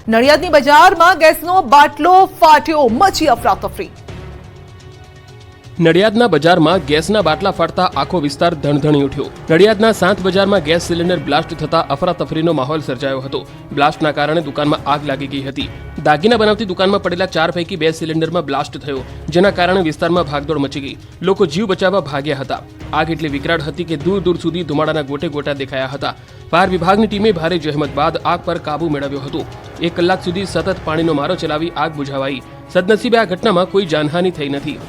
નડિયાદની બજારમાં ગેસનો બાટલો ફાટ્યો, મચી અફરાતફરી। નડિયાદના બજારમાં ગેસના બાટલા ફાટતા આખો વિસ્તાર ધણધણી ઉઠ્યો। નડિયાદના સાંત બજારમાં ગેસ સિલિન્ડર બ્લાસ્ટ થતા અફરાતફરીનો માહોલ સર્જાયો હતો। બ્લાસ્ટના કારણે દુકાનમાં આગ લાગી ગઈ હતી। દાગીના બનાવતી દુકાનમાં પડેલા 4 પૈકી 2 સિલિન્ડરમાં બ્લાસ્ટ થયો, જેના કારણે વિસ્તારમાં ભાગદોડ મચી ગઈ। લોકો જીવ બચાવવા ભાગ્યા હતા। આગ એટલી વિકરાળ હતી કે દૂર દૂર સુધી ધુમાડાના ગોટે ગોટા દેખાયા હતા। ફાયર વિભાગની ટીમે ભારે જહેમત બાદ આગ પર કાબુ મેળવ્યો હતો। 1 કલાક સુધી સતત પાણીનો મારો ચલાવી આગ બુઝાવાઈ। સદનસીબે આ ઘટનામાં કોઈ જાનહાનિ થઈ નથી।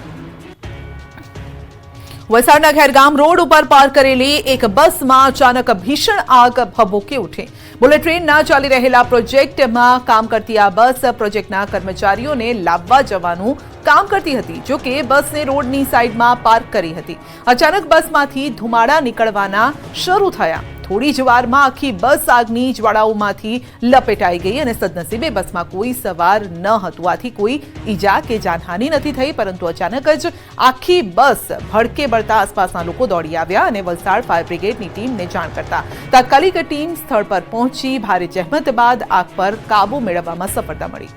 વલસાડના ખેરગામ રોડ ઉપર પાર્ક કરેલી એક બસમાં અચાનક ભીષણ આગ ભભૂકી ઉઠી। બુલેટ ટ્રેનના ચાલી રહેલા પ્રોજેક્ટમાં કામ કરતી આ બસ પ્રોજેક્ટના કર્મચારીઓને લાવવા જવાનું કામ કરતી હતી। જો કે બસને રોડની સાઈડમાં પાર્ક કરી હતી। અચાનક બસમાંથી ધુમાડા નીકળવાના શરૂ થયા। થોડી જ વારમાં આખી બસ આગની જ્વાળાઓમાંથી લપેટાઈ ગઈ અને સદનસીબે બસમાં કોઈ સવાર ન હતું। આથી કોઈ ઈજા કે જાનહાનિ નથી થઈ, પરંતુ અચાનક જ આખી બસ ભડકે બળતા આસપાસના લોકો દોડી આવ્યા અને વલસાડ ફાયર બ્રિગેડની ટીમને જાણ કરતા તાત્કાલિક ટીમ સ્થળ પર પહોંચી ભારે જહેમત બાદ આગ પર કાબુ મેળવવામાં સફળતા મળી।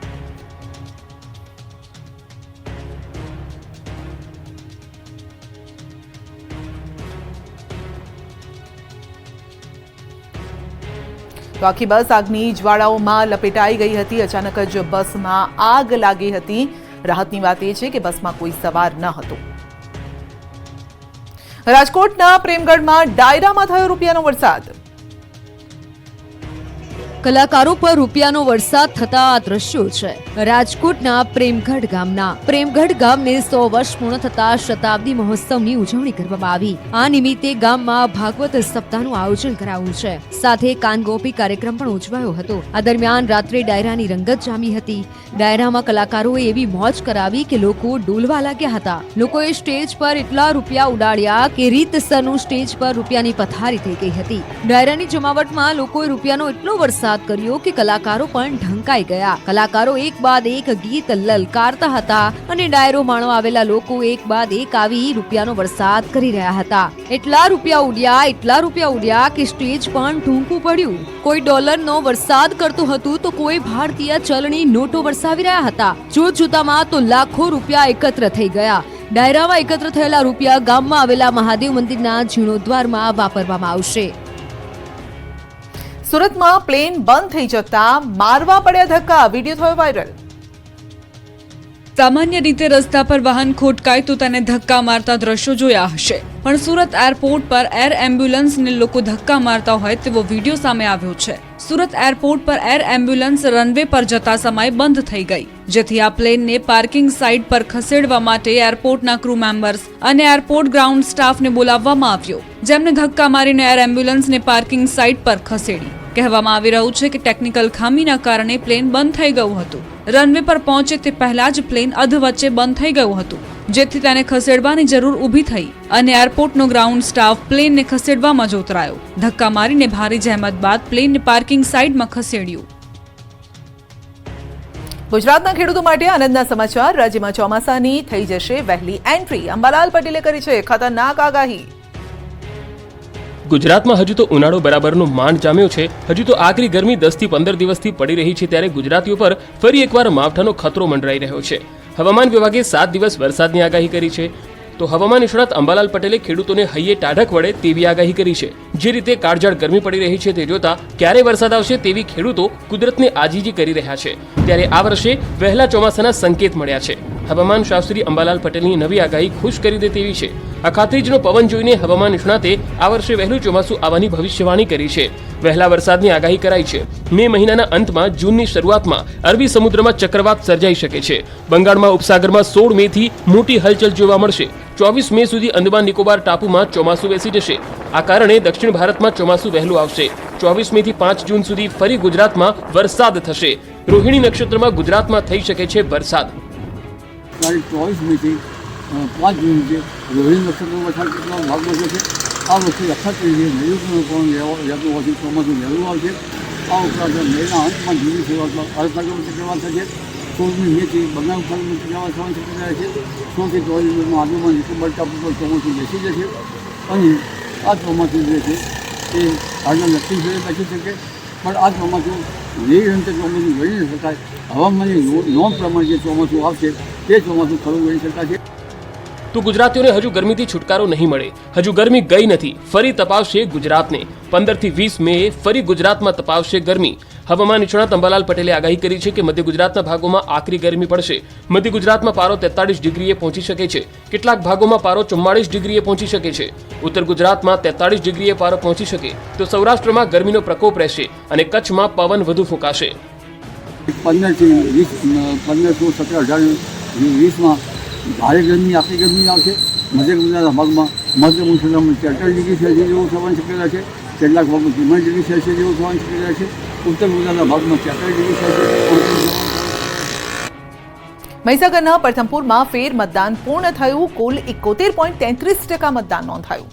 તો આખી બસ આગની જ્વાળાઓમાં લપેટાઈ ગઈ હતી। અચાનક જ બસમાં આગ લાગી હતી। રાહતની વાત એ છે કે બસમાં કોઈ સવાર ન હતું। રાજકોટના પ્રેમગઢમાં ડાયરામાં થયો રૂપિયાનો વરસાદ। કલાકારો પર રૂપિયાનો વરસાદ થતા આ દ્રશ્યો છે રાજકોટના પ્રેમગઢ ગામના। પ્રેમગઢ ગામને 100 વર્ષ પૂર્ણ થતા શતાબ્દી મહોત્સવની ઉજવણી કરવામાં આવી। આ નિમિત્તે ગામમાં ભાગવત સપ્તાહનું આયોજન કરાયું છે, સાથે કાનગોપી કાર્યક્રમ પણ ઉજવાયો હતો। આ દરમિયાન રાત્રે ડાયરાની રંગત જામી હતી। ડાયરામાં કલાકારોએ એવી મોજ કરાવી કે લોકો ડોલવા લાગ્યા હતા। લોકોએ સ્ટેજ પર એટલા રૂપિયા ઉડાડ્યા કે રીતસરનું સ્ટેજ પર રૂપિયાની પથારી થઈ ગઈ હતી। ડાયરાની જમાવટમાં લોકોએ રૂપિયાનો એટલો વરસાદ કર્યો કે કલાકારો પણ ઢંકાઈ ગયા। કલાકારો એક બાદ એક ગીત લલકારતા હતા અને ડાયરો માણવા આવેલા લોકો એક બાદ એક આવી રૂપિયાનો વરસાદ કરી રહ્યા હતા। એટલા રૂપિયા ઉડ્યા કે સ્ટેજ પણ ઢૂંકું પડ્યું। કોઈ ડોલરનો વરસાદ કરતું હતું તો કોઈ ભારતીય ચલણી નોટો વરસાવી રહ્યા હતા। જોતજોતામાં તો લાખો રૂપિયા એકત્ર થઈ ગયા। ડાયરામાં એકત્ર થયેલા રૂપિયા ગામમાં આવેલા મહાદેવ મંદિરના જીર્ણોદ્વારમાં વાપરવામાં આવશે। સુરતમાં પ્લેન બંધ થઈ જતા મારવા પડ્યા ધક્કા, વિડીયો થયો વાયરલ। સામાન્ય રીતે રસ્તા પર વાહન ખોટકાય તો તેને ધક્કા મારતા દ્રશ્યો જોયા હશે, પણ સુરત એરપોર્ટ પર એર એમ્બ્યુલન્સને લોકો ધક્કા મારતા હોય તેવો વિડીયો સામે આવ્યો છે। સુરત એરપોર્ટ પર એર એમ્બ્યુલન્સ રનવે પર જતા સમયે બંધ થઈ ગઈ, જેથી આ પ્લેનને પાર્કિંગ સાઇટ પર ખસેડવા માટે એરપોર્ટના ક્રૂ મેમ્બર્સ અને એરપોર્ટ ગ્રાઉન્ડ સ્ટાફને બોલાવવામાં આવ્યો, જેમને ધક્કા મારીને એર એમ્બ્યુલન્સને પાર્કિંગ સાઇટ પર ખસેડી। કહેવામાં આવી રહ્યું છે કે ટેકનિકલ ખામીના કારણે પ્લેન બંધ થઈ ગયું હતું। રનવે પર પહોંચે તે પહેલા જ પ્લેન અધ વચ્ચે બંધ થઈ ગયું હતું, જેથી તેને ખસેડવાની જરૂર ઊભી થઈ અને એરપોર્ટનો ગ્રાઉન્ડ સ્ટાફ પ્લેનને ખસેડવામાં જોતરાયો। ધક્કા મારીને ભારે જહેમત બાદ પ્લેનને પાર્કિંગ સાઇડમાં ખસેડ્યું। ગુજરાતના ખેડૂતો માટે આનંદના સમાચાર। રાજ્યમાં ચોમાસાની થઈ જશે વહેલી એન્ટ્રી। અંબાલાલ પટેલે કરી છે ખતરનાક આગાહી। ગુજરાતમાં હજુ તો ઉનાળો બરાબરનો માંડ જામ્યો છે। હજુ તો આકરી ગરમી 10 થી 15 દિવસથી પડી રહી છે, ત્યારે ગુજરાતીઓ પર ફરી એકવાર માવઠાનો ખતરો મંડરાઈ રહ્યો છે। હવામાન વિભાગે 7 દિવસ વરસાદની આગાહી કરી છે, તો હવામાન નિષ્ણાત અંબાલાલ પટેલે ખેડૂતોને હૈયે ટાઢક વડે તેવી આગાહી કરી છે। જે રીતે કાળઝાળ ગરમી પડી રહી છે તે જોતા ક્યારે વરસાદ આવશે તેવી ખેડૂતો કુદરતને આજીજી કરી રહ્યા છે, ત્યારે આ વર્ષે વહેલા ચોમાસાના સંકેત મળ્યા છે। હવામાન શાસ્ત્રી અંબાલાલ પટેલની નવી આગાહી ખુશ કરી દે તેવી છે। અખાત્રીજનો પવન જોઈને હવામાન નિષ્ણાતે આ વર્ષે વહેલું ચોમાસું આવવાની ભવિષ્યવાણી કરી છે। વહેલા વરસાદની આગાહી કરાઈ છે। મે મહિનાના અંતમાં જૂનની શરૂઆતમાં અરબી સમુદ્રમાં ચક્રવાત સર્જાઈ શકે છે। બંગાળમાં ઉપસાગરમાં 16 મે થી મોટી હલચલ જોવા મળશે। 24 મે સુધી અંદમાન નિકોબાર ટાપુમાં ચોમાસું બેસી જશે। આ કારણે દક્ષિણ ભારતમાં ચોમાસું વહેલું આવશે। 24 મે થી 5 જૂન સુધી ફરી ગુજરાતમાં વરસાદ થશે। રોહિણી નક્ષત્રમાં ગુજરાતમાં થઈ શકે છે વરસાદ। 24 મે થી 5 જૂન સુધી રોહિણી નક્ષત્રમાં વરસાદ કેટલો ભાગ બચે છે। આ વખતે અખાત્રીજે નૈઋત્યનું પવન જતું હોવાથી ચોમાસું વહેલું આવશે। આ ઉપરાંત મેના અંતમાં જૂની શરૂઆતમાં અરબસાગરમાં ચક્રવાત થશે। 16મી મે થી બંગાળ ઉપસાગરમાં ચક્રવાત થવાની શક્યતા છે। 16 થી 24 મેમાં અંદમાન નિકોબાર ટાપુ પર ચોમાસું બેસી જશે અને આ ચોમાસું જે છે એ આગળ દક્ષિણ સુધી બેસી શકે, પણ આ ચોમાસું નિરંતર ચોમાસું વળી ન શકે। શકાય. હવામાનની નોંધ પ્રમાણે જે ચોમાસું આવશે તે ચોમાસું ખરું ગણી શકાશે. તો ગુજરાતીઓને હજુ ગરમીથી છુટકારો નહીં મળે. હજુ ગરમી ગઈ નથી, ફરી તપાવશે ગુજરાતને. 15 થી 20 મે ફરી ગુજરાતમાં તપાવશે ગરમી. હવામાન નિષ્ણાત અંબાલાલ પટેલે આગાહી કરી છે કે મધ્ય ગુજરાતના ભાગોમાં આકરી ગરમી પડશે. મધ્ય ગુજરાતમાં પારો 43 ડિગ્રીએ પહોંચી શકે છે. કેટલાક ભાગોમાં પારો 44 ડિગ્રીએ પહોંચી શકે છે. ઉત્તર ગુજરાતમાં 43 ડિગ્રીએ પારો પહોંચી શકે તો સૌરાષ્ટ્રમાં ગરમીનો પ્રકોપ રહેશે અને કચ્છમાં પવન વધુ ફૂંકાશે. 15 થી 20 17 18 20માં ભારે ગરમી આકરી ગરમી આવશે. મધ્ય ગુજરાતના ભાગમાં મધ્યમ ઉષ્ણતામાન 43 ડિગ્રી સેલ્સિયસ જેવું થવાની શક્યતા છે. કેટલાક ભાગમાં 43 ડિગ્રી સેલ્સિયસ જેવું થવાની શક્યતા છે. ઉત્તર ગુજરાતના ભાગમાં 43 ડિગ્રી સેલ્સિયસ. મહીસાગરના પ્રથમપુરમાં ફેર મતદાન પૂર્ણ થયું. કુલ 71.33% મતદાન નોંધાયું.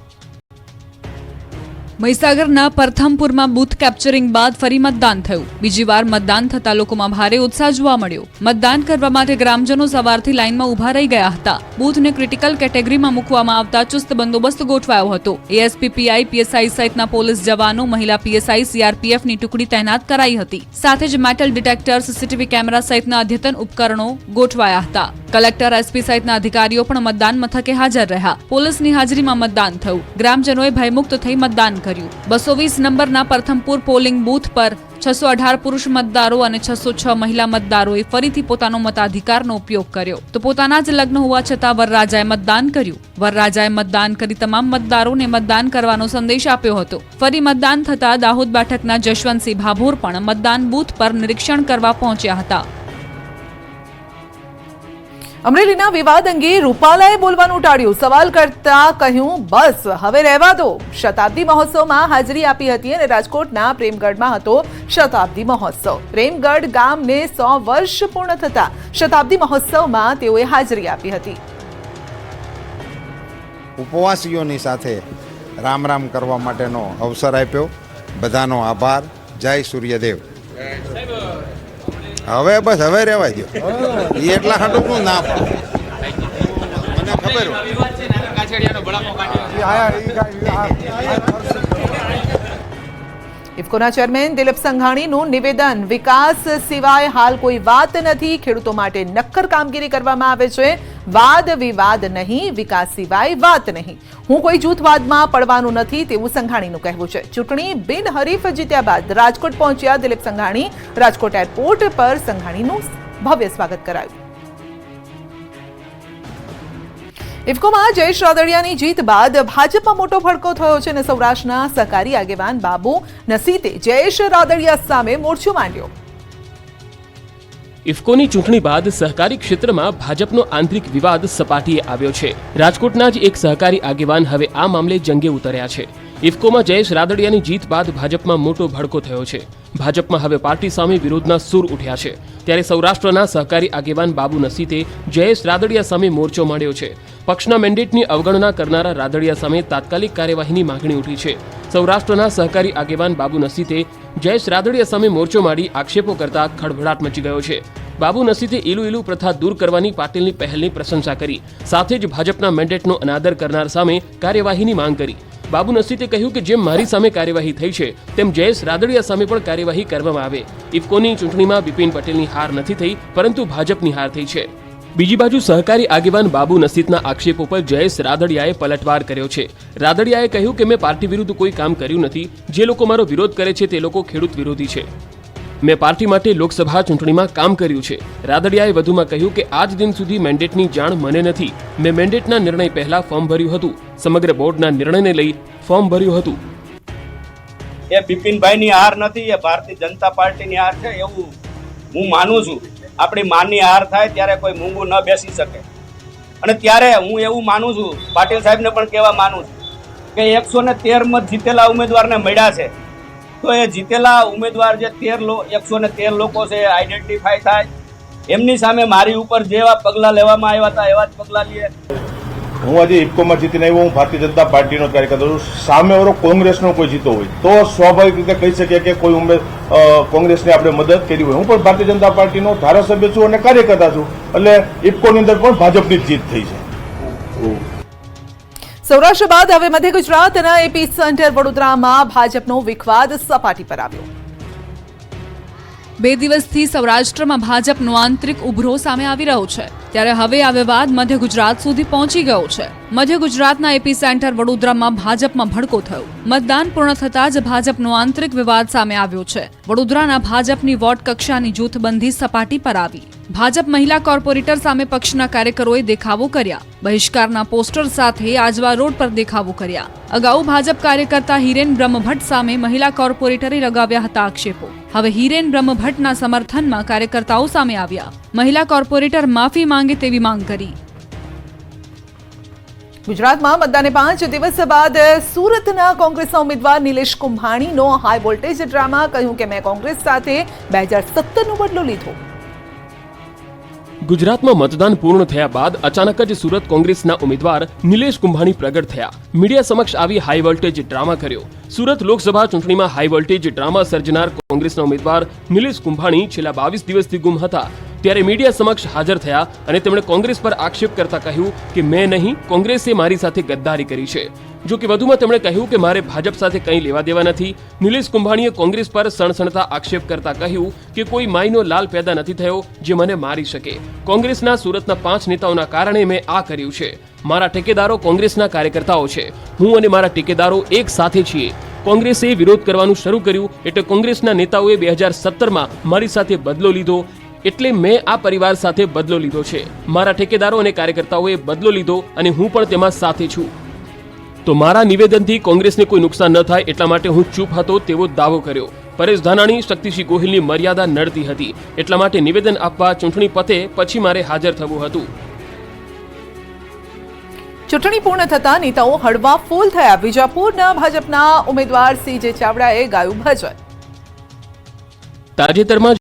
મહીસાગરના પ્રથમપુરમાં બૂથ કેપ્ચરિંગ બાદ ફરી મતદાન થયું. બીજી વાર મતદાન થતા લોકોમાં ભારે ઉત્સાહ જોવા મળ્યો. મતદાન કરવા માટે ગ્રામજનો સવારથી લાઇનમાં ઊભા રહી ગયા હતા. બૂથને ક્રિટિકલ કેટેગરીમાં મૂકવામાં આવતા ચુસ્ત બંદોબસ્ત ગોઠવાયો હતો. એએસપી, પીઆઈ, પીએસઆઈ સહિતના પોલીસ જવાનો, મહિલા પીએસઆઈ, સીઆરપીએફની ટુકડી તૈનાત કરાઈ હતી. સાથે જ મેટલ ડિટેક્ટર, સીસીટીવી કેમેરા સહિતના અદ્યતન ઉપકરણો ગોઠવાયા હતા. કલેક્ટર, એસપી સહિતના અધિકારીઓ પણ મતદાન મથકે હાજર રહ્યા. પોલીસની હાજરીમાં મતદાન થયું. ગ્રામજનોએ ભયમુક્ત થઈ મતદાન કર્યું. 220 નંબરના પ્રથમપુર પોલિંગ બૂથ પર 618 પુરુષ મતદારો અને 606 મહિલા મતદારોએ ફરીથી પોતાનો મતાધિકારનો ઉપયોગ કર્યો. તો પોતાના જ લગ્ન હોવા છતાં વરરાજાએ મતદાન કર્યું. વરરાજાએ મતદાન કરી તમામ મતદારોને મતદાન કરવાનો સંદેશ આપ્યો હતો. ફરી મતદાન થતા દાહોદ બેઠકના જશવંતસિંહ ભાભોર પણ મતદાન બૂથ પર નિરીક્ષણ કરવા પહોંચ્યા હતા. અમરેલીના વિવાદ અંગે રૂપાલાએ બોલવાનું ટાળ્યું. સવાલ કરતા કહ્યું, બસ હવે રહેવા દો. શતાબ્દી મહોત્સવમાં હાજરી આપી હતી અને રાજકોટના પ્રેમગઢમાં હતો શતાબ્દી મહોત્સવ. પ્રેમગઢ ગામને 100 વર્ષ પૂર્ણ થતા શતાબ્દી મહોત્સવમાં તેઓએ હાજરી આપી હતી. ઉપવાસીઓની સાથે રામ રામ કરવા માટેનો અવસર આપ્યો. બધાનો આભાર. જય સૂર્યદેવ. હવે બસ હવે રહેવા દો. એ એટલા હાટું ના મને ખબર ઇફકોના ચેરમેન દિલીપ સંઘાણીનું નિવેદન, વિકાસ સિવાય હાલ કોઈ વાત નથી. ખેડૂતો માટે નક્કર કામગીરી કરવામાં આવે છે. વાદ વિવાદ નહીં, વિકાસ સિવાય વાત નહીં. હું કોઈ જૂથવાદમાં પડવાનું નથી તેવું સંઘાણીનું કહેવું છે. ચૂંટણી બિનહરીફ જીત્યા બાદ રાજકોટ પહોંચ્યા દિલીપ સંઘાણી. રાજકોટ એરપોર્ટ પર સંઘાણીનું ભવ્ય સ્વાગત કરાયું. ઇફકોમાં જયેશ રાદડિયાની જીત બાદ ભાજપમાં મોટો ભડકો થયો છે અને સૌરાષ્ટ્રના સહકારી આગેવાન બાબુ નસીતે જયેશ રાદડિયા સામે મોરચો માંડ્યો. ઇફકોની ચૂંટણી બાદ સહકારી ક્ષેત્રમાં ભાજપનો આંતરિક વિવાદ સપાટીએ આવ્યો છે. રાજકોટના જ એક સહકારી આગેવાન હવે આ મામલે જંગે ઉતર્યા છે. ઇફકોમાં જયેશ રાદડિયાની જીત બાદ ભાજપમાં મોટો ભડકો થયો છે. ભાજપમાં હવે પાર્ટી સામે વિરોધના સૂર ઉઠ્યા છે. ત્યારે સૌરાષ્ટ્રના સહકારી આગેવાન બાબુ નસીતે જયેશ રાદડિયા સામે મોરચો માંડ્યો છે. પક્ષના મેન્ડેટની અવગણના કરનારા રાદડિયા સામે તાત્કાલિક કાર્યવાહીની માંગણી ઉઠી છે. સૌરાષ્ટ્રના સહકારી આગેવાન બાબુ નસીતે જયેશ રાદડિયા સામે મોરચો માંડી આક્ષેપો કરતા ખળભળાટ મચી ગયો છે. બાબુ નસીતે ઈલુ પ્રથા દૂર કરવાની પાટીલની પહેલની પ્રશંસા કરી. સાથે જ ભાજપના મેન્ડેટનો અનાદર કરનાર સામે કાર્યવાહીની માંગ કરી. બાબુ નસીતે કહ્યું કે જેમ મારી સામે કાર્યવાહી થઈ છે તેમ જયેશ રાદડિયા સામે પણ કાર્યવાહી કરવામાં આવે. ઇફકોની ચૂંટણીમાં બિપિન પટેલની હાર નથી થઈ, પરંતુ ભાજપની હાર થઈ છે. બીજી બાજુ સહકારી આગેવાન બાબુ નસીતના આક્ષેપો પર જયેશ રાદડિયાએ પલટવાર કર્યો છે. રાદડિયાએ કહ્યું કે મેં પાર્ટી વિરુદ્ધ કોઈ કામ કર્યું નથી. જે લોકો મારો વિરોધ કરે છે તે લોકો ખેડૂત વિરોધી છે. મેં પાર્ટી માટે લોકસભા ચૂંટણીમાં કામ કર્યું છે. રાદડિયાએ વધુમાં કહ્યું કે આજ દિન સુધી મેન્ડેટની જાણ મને નથી. મેં મેન્ડેટના નિર્ણય પહેલા ફોર્મ ભર્યું હતું. સમગ્ર બોર્ડના નિર્ણયને લઈ ફોર્મ ભર્યું હતું. એ બિપિનભાઈની હાર નથી, એ ભારતીય જનતા પાર્ટીની હાર છે એવું હું માનું છું. આપણી માની હાર થાય ત્યારે કોઈ મૂંગું ન બેસી શકે. અને ત્યારે હું એવું માનું છું, પાટીલ સાહેબને પણ કહેવા માનું છું કે 113 મત જીતેલા ઉમેદવારને મળ્યા છે. તો એ જીતેલા ઉમેદવાર જે 113 લોકો છે આઈડેન્ટિફાય થાય, એમની સામે મારી ઉપર જેવા પગલાં લેવામાં આવ્યા હતા એવા જ પગલાં લઈએ. હું આજે ઇફકોમાં જીતીને આવ્યો. હું ભારતીય જનતા પાર્ટીનો કાર્યકર્તા છું. સામેવાળો કોંગ્રેસનો કોઈ જીતો હોય તો સ્વાભાવિક રીતે કહી શકીએ કે કોઈ કોંગ્રેસને આપણે મદદ કરી હોય. હું પણ ભારતીય જનતા પાર્ટીનો ધારાસભ્ય છું અને કાર્યકર્તા છું. એટલે ઇફકોની અંદર પણ ભાજપની જ જીત થઈ છે. સૌરાષ્ટ્ર બાદ હવે મધ્ય ગુજરાતના એપી સેન્ટર વડોદરામાં ભાજપનો વિખવાદ સપાટી પર આવ્યો. 2 દિવસથી સૌરાષ્ટ્રમાં ભાજપનો આંતરિક ઉભરો સામે આવી રહ્યો છે, ત્યારે હવે આ વિવાદ મધ્ય ગુજરાત સુધી પહોંચી ગયો છે. મધ્ય ગુજરાતના એપી સેન્ટર વડોદરામાં ભાજપમાં ભડકો થયો. મતદાન પૂર્ણ થતાં જ ભાજપનો આંતરિક વિવાદ સામે આવ્યો છે. વડોદરાના ભાજપની વોર્ડ કક્ષાની જૂથબંધી સપાટી પર આવી. ભાજપ મહિલા કોર્પોરેટર સામે પક્ષના કાર્યકરોએ દેખાવો કર્યા. બહિષ્કારના પોસ્ટર સાથે આજવા રોડ પર દેખાવો કર્યા. અગાઉ ભાજપ કાર્યકર્તા હિરેન બ્રહ્મભટ્ટ સામે મહિલા કોર્પોરેટરે લગાવ્યા હતા આક્ષેપો. હવે હિરેન બ્રહ્મભટ્ટના સમર્થનમાં કાર્યકર્તાઓ સામે આવ્યા. મહિલા કોર્પોરેટર માફી માંગે તેવી માંગ કરી. ગુજરાતમાં મતદાને 5 દિવસ બાદ સુરતના કોંગ્રેસના ઉમેદવાર નિલેશ કુંભાણીનો હાઈ વોલ્ટેજ ડ્રામા, કહ્યું કે મેં કોંગ્રેસ સાથે 2017નો બદલો લીધો. ગુજરાતમાં મતદાન પૂર્ણ થયા બાદ અચાનક જ સુરત કોંગ્રેસના ઉમેદવાર નિલેશ કુંભાણી પ્રગટ થયા. મીડિયા સમક્ષ આવી હાઈ વોલ્ટેજ ડ્રામા કર્યો. સુરત લોકસભા ચૂંટણીમાં હાઈ વોલ્ટેજ ડ્રામા સર્જનાર કોંગ્રેસના ઉમેદવાર નિલેશ કુંભાણી છેલ્લા 22 દિવસથી ગુમ હતા, ત્યારે મીડિયા સમક્ષ હાજર થયા અને તેમણે કોંગ્રેસ પર આક્ષેપ કરતા કહ્યું કે મેં નહીં, કોંગ્રેસે મારી સાથે ગદ્દારી કરી છે. જો કે વધુમાં તેમણે કહ્યું કે મારે ભાજપ સાથે કંઈ લેવા દેવા નથી. નિલેશ કુંભાણીએ કોંગ્રેસ પર સણસણતા આક્ષેપ કરતા કહ્યું કે કોઈ માયનો લાલ પેદા નથી થયો જે મને મારી શકે. કોંગ્રેસના સુરતના 5 નેતાઓના કારણે મેં આ કર્યું છે. મારા ઠેકેદારો કોંગ્રેસના કાર્યકર્તાઓ છે. હું અને મારા ઠેકેદારો એક સાથે છીએ. કોંગ્રેસે વિરોધ કરવાનું શરૂ કર્યું એટલે કોંગ્રેસના નેતાઓએ 2017માં મારી સાથે બદલો લીધો, એટલે મેં આ પરિવાર સાથે બદલો લીધો છે. મારા ઠેકેદારો અને કાર્યકર્તાઓએ બદલો લીધો અને હું પણ તેમાં સાથે છું. તો મારા નિવેદનથી કોંગ્રેસને કોઈ નુકસાન ન થાય એટલા માટે હું ચૂપ હતો તેવો દાવો કર્યો. પરેશ ધાનાણી, શક્તિસિંહ ગોહિલની મર્યાદા નડતી હતી, એટલા માટે નિવેદન આપવા ચૂંટણી પતે પછી મારે હાજર થવું હતું. ચૂંટણી પૂર્ણ થતા નેતાઓ હળવા ફૂલ થયા. વિજાપુરના ભાજપના ઉમેદવાર CJ ચાવડાએ ગાયું ભજન. તાજેતરમાં